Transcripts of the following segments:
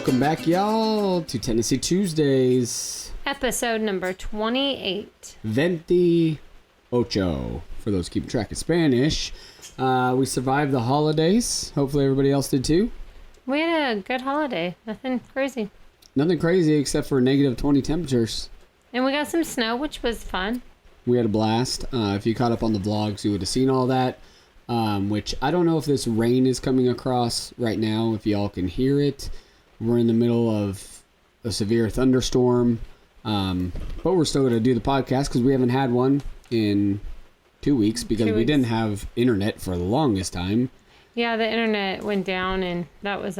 Welcome back, y'all, to Tennessee Tuesdays. Episode number 28. 28, for those keeping track of Spanish. We survived the holidays. Hopefully everybody else did too. We had a good holiday. Nothing crazy. Nothing crazy except for negative 20 temperatures. And we got some snow, which was fun. We had a blast. If you caught up on the vlogs, you would have seen all that. Which I don't know if this rain is coming across right now, if y'all can hear it. We're in the middle of a severe thunderstorm. But we're still going to do the podcast because we haven't had one in 2 weeks because we didn't have internet for the longest time. Yeah, the internet went down and that was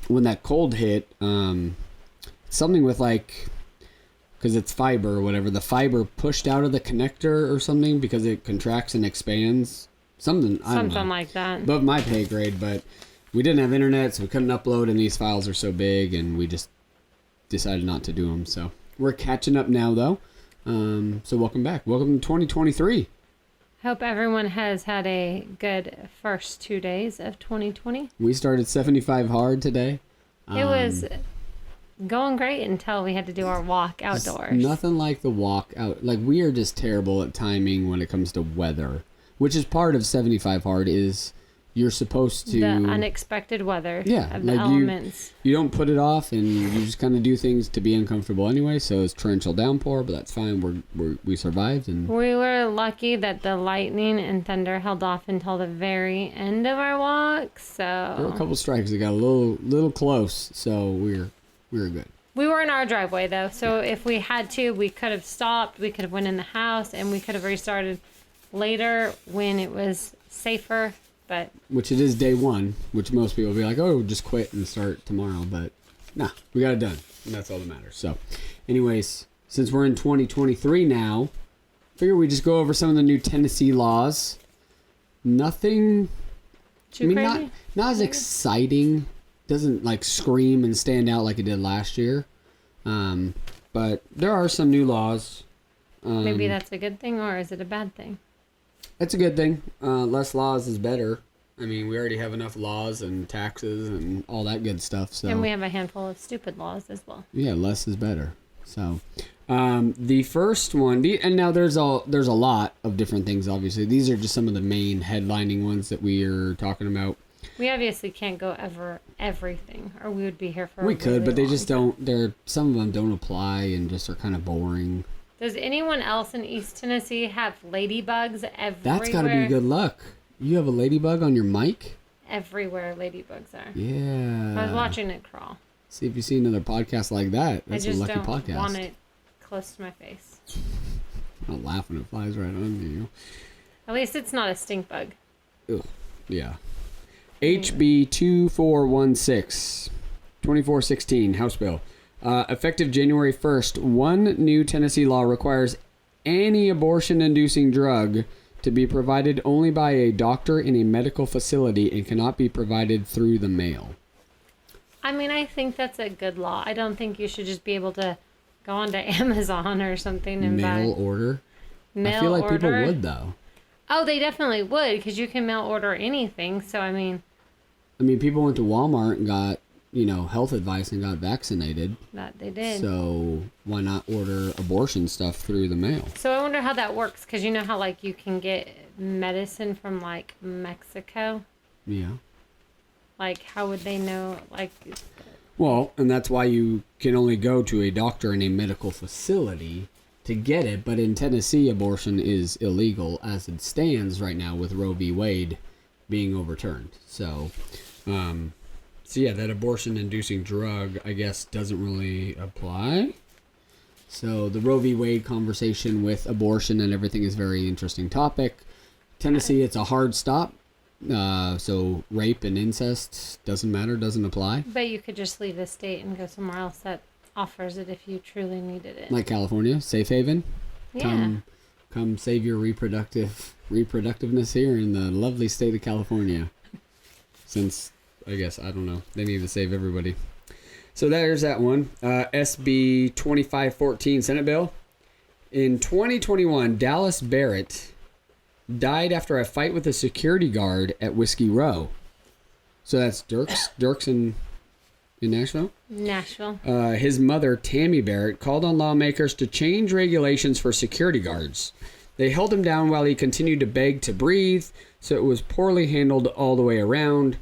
when that cold hit, something with because it's fiber or whatever, the fiber pushed out of the connector or something because it contracts and expands. Something like that. Above my pay grade, but we didn't have internet, so we couldn't upload, and these files are so big, and we just decided not to do them. So we're catching up now, though. So welcome back. Welcome to 2023. Hope everyone has had a good first 2 days of 2020. We started 75 hard today. It was going great until we had to do our walk outdoors. Nothing like the walk out. We are just terrible at timing when it comes to weather, which is part of 75 hard is you're supposed to... The unexpected weather of the elements. You don't put it off, and you just kind of do things to be uncomfortable anyway, so it's torrential downpour, but that's fine. We survived. And we were lucky that the lightning and thunder held off until the very end of our walk, so... There were a couple strikes that got a little close, so we were good. We were in our driveway, though, so if we had to, we could have stopped, we could have went in the house, and we could have restarted later when it was safer, but... Which it is day one, which most people will be like, oh, just quit and start tomorrow, but nah, we got it done, and that's all that matters. So, anyways, since we're in 2023 now, figure we just go over some of the new Tennessee laws. Nothing... Too crazy? Not as exciting. Doesn't, scream and stand out like it did last year. But there are some new laws. Maybe that's a good thing, or is it a bad thing? It's a good thing. Less laws is better. I mean, we already have enough laws and taxes and all that good stuff. So. And we have a handful of stupid laws as well. Yeah, less is better. So, the first one, and now there's a lot of different things, obviously. These are just some of the main headlining ones that we are talking about. We obviously can't go over everything, or we would be here for We a could, really but they long just time. don't, some of them don't apply and just are kind of boring. Does anyone else in East Tennessee have ladybugs everywhere? That's got to be good luck. You have a ladybug on your mic? Everywhere ladybugs are. Yeah. I was watching it crawl. See if you see another podcast like that. That's a lucky podcast. I just don't want it close to my face. I'm not laughing. It flies right under you. At least it's not a stink bug. Ugh. Yeah. HB 2416, 2416, House Bill. Effective January 1st, one new Tennessee law requires any abortion-inducing drug to be provided only by a doctor in a medical facility and cannot be provided through the mail. I mean, I think that's a good law. I don't think you should just be able to go onto Amazon or something and mail buy... order? Mail I feel like order? people would, though. Oh, they definitely would, because you can mail order anything, so I mean, people went to Walmart and got, health advice and got vaccinated. That they did. So why not order abortion stuff through the mail? So I wonder how that works, because you know how, you can get medicine from, Mexico? Yeah. How would they know, Well, and that's why you can only go to a doctor in a medical facility to get it, but in Tennessee, abortion is illegal as it stands right now with Roe v. Wade being overturned. So yeah, that abortion-inducing drug, I guess, doesn't really apply. So the Roe v. Wade conversation with abortion and everything is a very interesting topic. Tennessee, it's a hard stop. So rape and incest doesn't matter, doesn't apply. But you could just leave the state and go somewhere else that offers it if you truly needed it. Like California, safe haven. Yeah. Come save your reproductiveness here in the lovely state of California. Since, I guess, I don't know, they need to save everybody. So there's that one. SB 2514 Senate bill. In 2021, Dallas Barrett died after a fight with a security guard at Whiskey Row. So that's Dirks and in Nashville. Nashville. His mother, Tammy Barrett, called on lawmakers to change regulations for security guards. They held him down while he continued to beg to breathe, so it was poorly handled all the way around.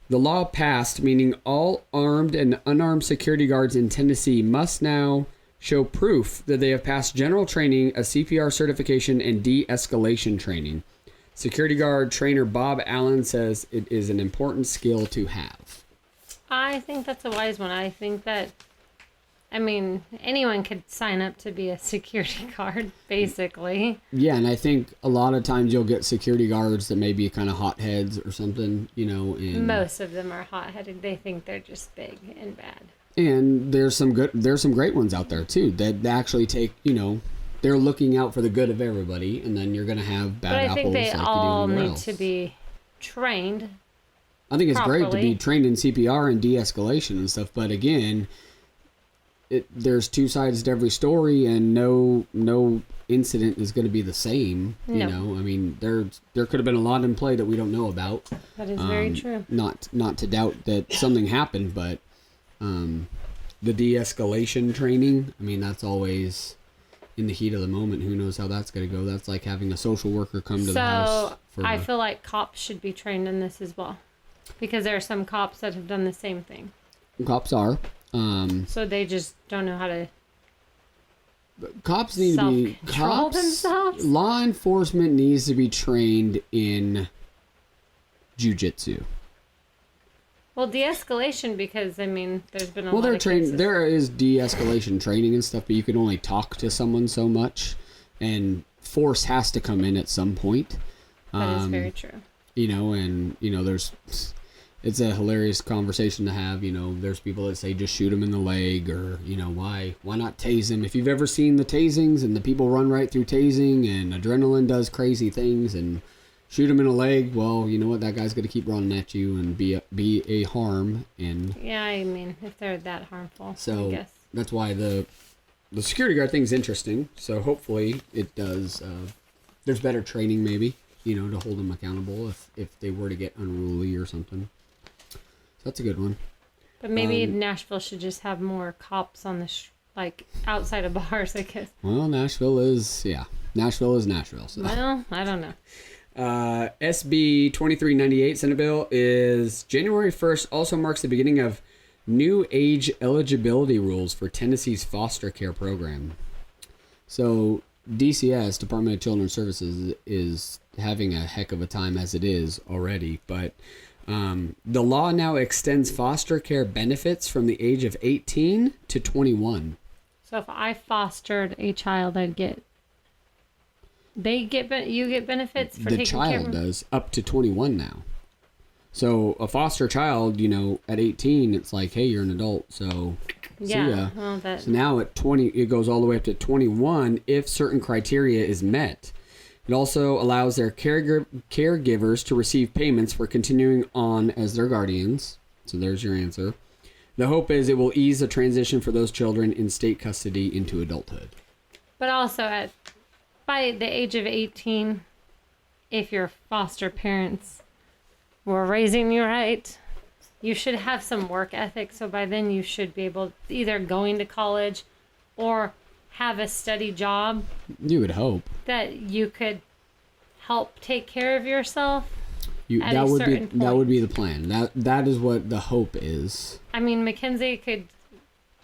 The law passed, meaning all armed and unarmed security guards in Tennessee must now show proof that they have passed general training, a CPR certification, and de-escalation training. Security guard trainer Bob Allen says it is an important skill to have. I think that's a wise one. I think that, I mean, anyone could sign up to be a security guard, basically. Yeah, and I think a lot of times you'll get security guards that may be kind of hotheads or something, you know. And most of them are hot-headed. They think they're just big and bad. And there's some great ones out there too that actually take, you know, they're looking out for the good of everybody, and then you're gonna have bad apples. But I think they all need else. to be trained. I think it's properly. great to be trained in CPR and de-escalation and stuff, but again, there's two sides to every story, and no incident is going to be the same. You know, I mean, there could have been a lot in play that we don't know about. That is very true. Not to doubt that something happened, but the de-escalation training, I mean, that's always in the heat of the moment. Who knows how that's going to go? That's like having a social worker come to the house. So I feel like cops should be trained in this as well, because there are some cops that have done the same thing. Cops are. So they just don't know how to cops need to be themselves. Law enforcement needs to be trained in jiu-jitsu. Well, de-escalation, because I mean, there's been a lot they're of trained. cases. There is de-escalation training and stuff, but you can only talk to someone so much, and force has to come in at some point. That is very true. You know, and you know, it's a hilarious conversation to have. You know, there's people that say just shoot him in the leg, or you know, why not tase him? If you've ever seen the tasings and the people run right through tasing, and adrenaline does crazy things, and shoot him in the leg, well, you know what? That guy's going to keep running at you and be a harm. And yeah, I mean, if they're that harmful, so I guess. That's why the security guard thing's interesting. So hopefully it does. There's better training, maybe, you know, to hold them accountable if they were to get unruly or something. So that's a good one. But maybe Nashville should just have more cops on the like outside of bars, I guess. Well, Nashville is Nashville. So. Well, I don't know. SB 2398 Senate bill is January 1st, also marks the beginning of new age eligibility rules for Tennessee's foster care program. So DCS, Department of Children's Services, is having a heck of a time as it is already, but the law now extends foster care benefits from the age of 18 to 21. So if I fostered a child, you get benefits for taking care of them? The child does, up to 21 now. So a foster child, you know, at 18, it's like, hey, you're an adult, so see ya. Well, so now at 20, it goes all the way up to 21 if certain criteria is met. It also allows their caregivers to receive payments for continuing on as their guardians. So there's your answer. The hope is it will ease the transition for those children in state custody into adulthood. But also by the age of 18, if your foster parents were raising you right, you should have some work ethic. So by then you should be able to either going to college or have a steady job. You would hope that you could help take care of yourself. That would be the plan. That is what the hope is. I mean, Mackenzie could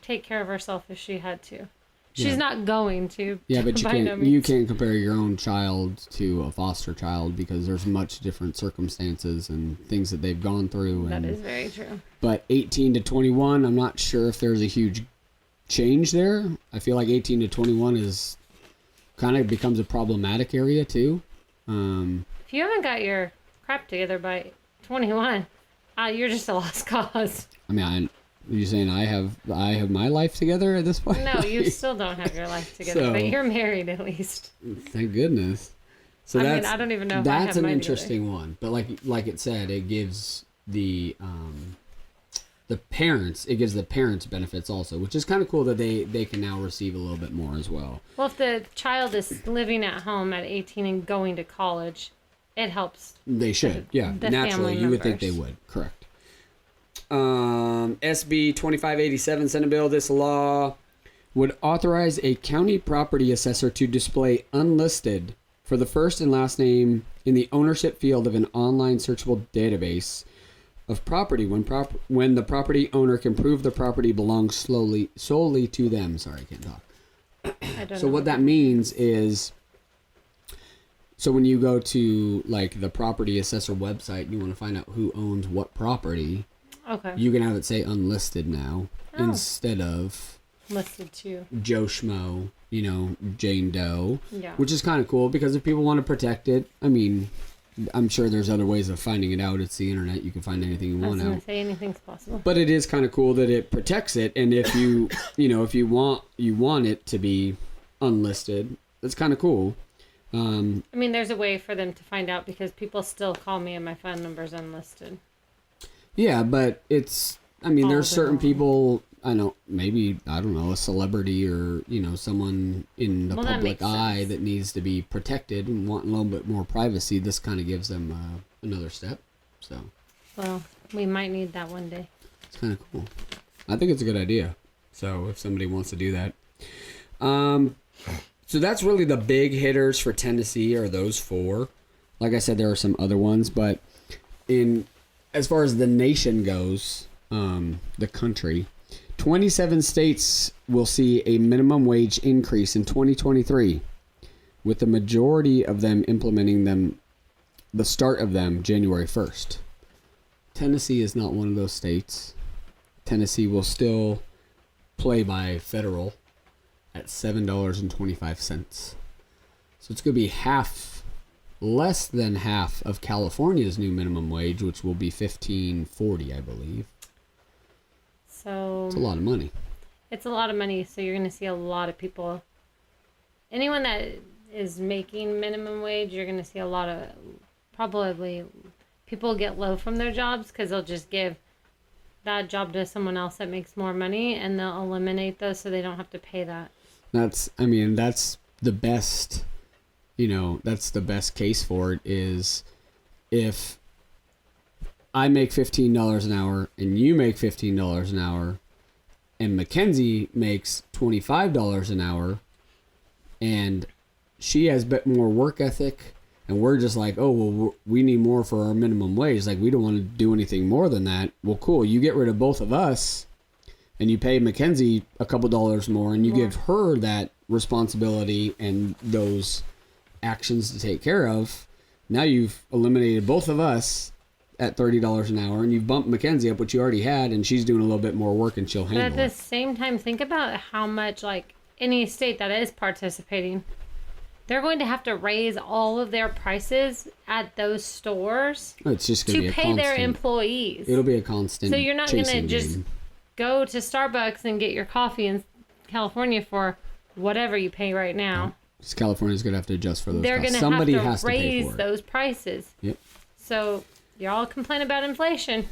take care of herself if she had to. She's not going to. Yeah, but you can't compare your own child to a foster child because there's much different circumstances and things that they've gone through. That is very true. But 18 to 21, I'm not sure if there's a huge change there. I feel like 18 to 21 is kind of becomes a problematic area too. If you haven't got your crap together by 21, you're just a lost cause. I mean, you're saying I have my life together at this point? No, you still don't have your life together, but you're married at least. Thank goodness. So I don't even know if that's I have an interesting one. But like it said, it gives the parents benefits also, which is kind of cool that they can now receive a little bit more as well. Well, if the child is living at home at 18 and going to college, it helps. They should, naturally. You would think they would, correct. SB 2587 Senate bill. This law would authorize a county property assessor to display unlisted for the first and last name in the ownership field of an online searchable database of property when the property owner can prove the property belongs solely to them. Sorry, I can't talk. So what that means is, so when you go to like the property assessor website and you want to find out who owns what property, okay, you can have it say unlisted now instead of listed to Joe Schmo, Jane Doe, yeah, which is kind of cool because if people want to protect it, I mean, I'm sure there's other ways of finding it out. It's the internet. You can find anything you want out. I was going to say anything's possible. But it is kind of cool that it protects it. And if you, if you want it to be unlisted, that's kind of cool. I mean, there's a way for them to find out because people still call me and my phone number's unlisted. Yeah, but it's, there's certain people, I don't know, a celebrity or, someone in the public eye that needs to be protected and want a little bit more privacy. This kind of gives them another step. So, well, we might need that one day. It's kind of cool. I think it's a good idea. So if somebody wants to do that. So that's really the big hitters for Tennessee are those four. Like I said, there are some other ones, but as far as the nation goes, the country, 27 states will see a minimum wage increase in 2023, with the majority of them implementing the start of them January 1st. Tennessee is not one of those states. Tennessee will still play by federal at $7.25. So it's going to be less than half of California's new minimum wage, which will be $15.40, I believe. So it's a lot of money. It's a lot of money, so you're going to see a lot of people. Anyone that is making minimum wage, you're going to see a lot of probably people get low from their jobs because they'll just give that job to someone else that makes more money and they'll eliminate those so they don't have to pay that. That's the best, that's the best case for it is if I make $15 an hour and you make $15 an hour and Mackenzie makes $25 an hour and she has a bit more work ethic and we're just like, oh, well, we need more for our minimum wage. Like, we don't want to do anything more than that. Well, cool. You get rid of both of us and you pay Mackenzie a couple dollars more and you give her that responsibility and those actions to take care of. Now you've eliminated both of us at $30 an hour and you've bumped Mackenzie up, which you already had, and she's doing a little bit more work and she'll handle it. But at the same time, think about how much, like, any state that is participating, they're going to have to raise all of their prices at those stores it's just gonna to pay their employees. It'll be a constant. So you're not going to just game. Go to Starbucks and get your coffee in California for whatever you pay right now. Because California's going to have to adjust for those They're costs. going to have has to raise to pay for those prices. Yep. So y'all complain about inflation.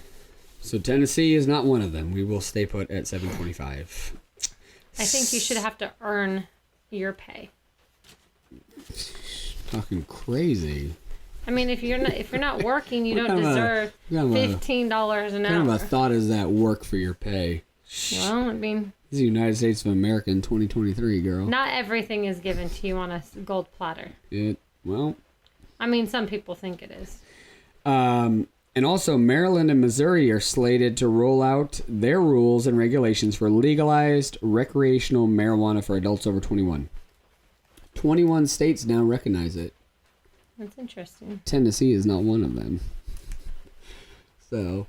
So Tennessee is not one of them. We will stay put at $7.25. I think you should have to earn your pay. Talking crazy. I mean, if you're not working, you don't deserve $15 an hour. What kind of a thought is that? Work for your pay. Well, I mean, this is the United States of America in 2023, girl. Not everything is given to you on a gold platter. I mean, some people think it is. And also, Maryland and Missouri are slated to roll out their rules and regulations for legalized recreational marijuana for adults over 21. 21 states now recognize it. That's interesting. Tennessee is not one of them. So,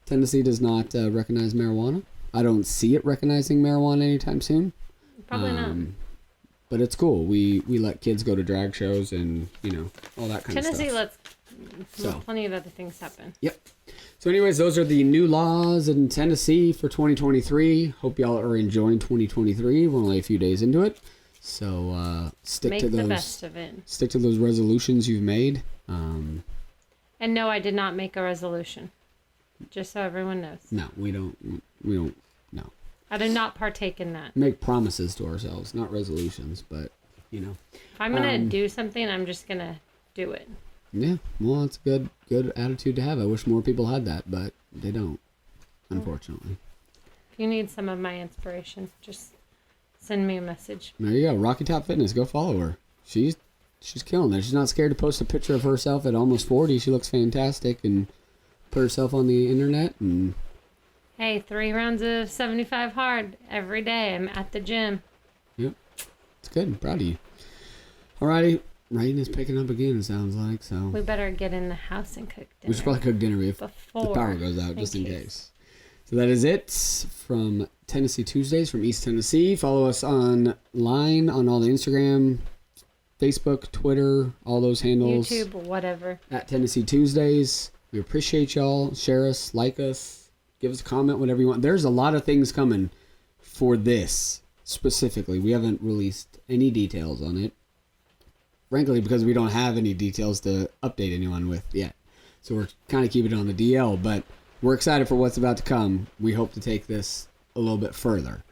Tennessee does not recognize marijuana. I don't see it recognizing marijuana anytime soon. Probably not. But it's cool. We let kids go to drag shows and, all that kind of stuff. Tennessee lets plenty of other things happen. Yep. So anyways, those are the new laws in Tennessee for 2023. Hope y'all are enjoying 2023. We're only a few days into it. So stick to those. Make the best of it. Stick to those resolutions you've made. And no, I did not make a resolution. Just so everyone knows. No, we don't. No. I do not partake in that. Make promises to ourselves, not resolutions, but If I'm gonna do something, I'm just gonna do it. Yeah, well, it's a good attitude to have. I wish more people had that, but they don't. unfortunately. If you need some of my inspiration, just send me a message. There you go. Rocky Top Fitness. Go follow her. She's killing it. She's not scared to post a picture of herself at almost 40. She looks fantastic and put herself on the internet. And hey, 3 rounds of 75 hard every day. I'm at the gym. Yep. It's good. I'm proud of you. Alrighty. Rain is picking up again, it sounds like. So We better get in the house and cook dinner. we should probably cook dinner if before the power goes out, just in case. So that is it from Tennessee Tuesdays from East Tennessee. Follow us online on all the Instagram, Facebook, Twitter, all those handles. YouTube, whatever. At Tennessee Tuesdays. We appreciate y'all. Share us, like us, give us a comment, whatever you want. There's a lot of things coming for this specifically. We haven't released any details on it. Frankly, because we don't have any details to update anyone with yet. So we're kind of keeping it on the DL, but we're excited for what's about to come. We hope to take this a little bit further.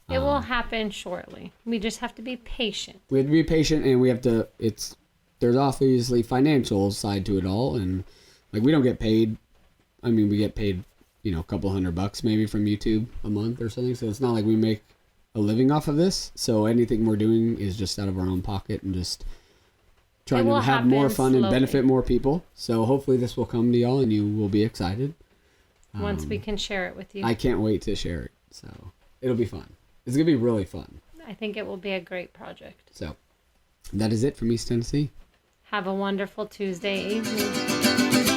It will happen shortly. We just have to be patient. We have to be patient, and we have to, there's obviously financial side to it all, and like we don't get paid. I mean, we get paid, a couple $100 maybe from YouTube a month or something. So it's not like we make a living off of this. So anything we're doing is just out of our own pocket and just trying to have more fun slowly. and benefit more people. So hopefully this will come to y'all and you will be excited. Once we can share it with you. I can't wait to share it. So it'll be fun. It's going to be really fun. I think it will be a great project. So that is it from East Tennessee. Have a wonderful Tuesday evening.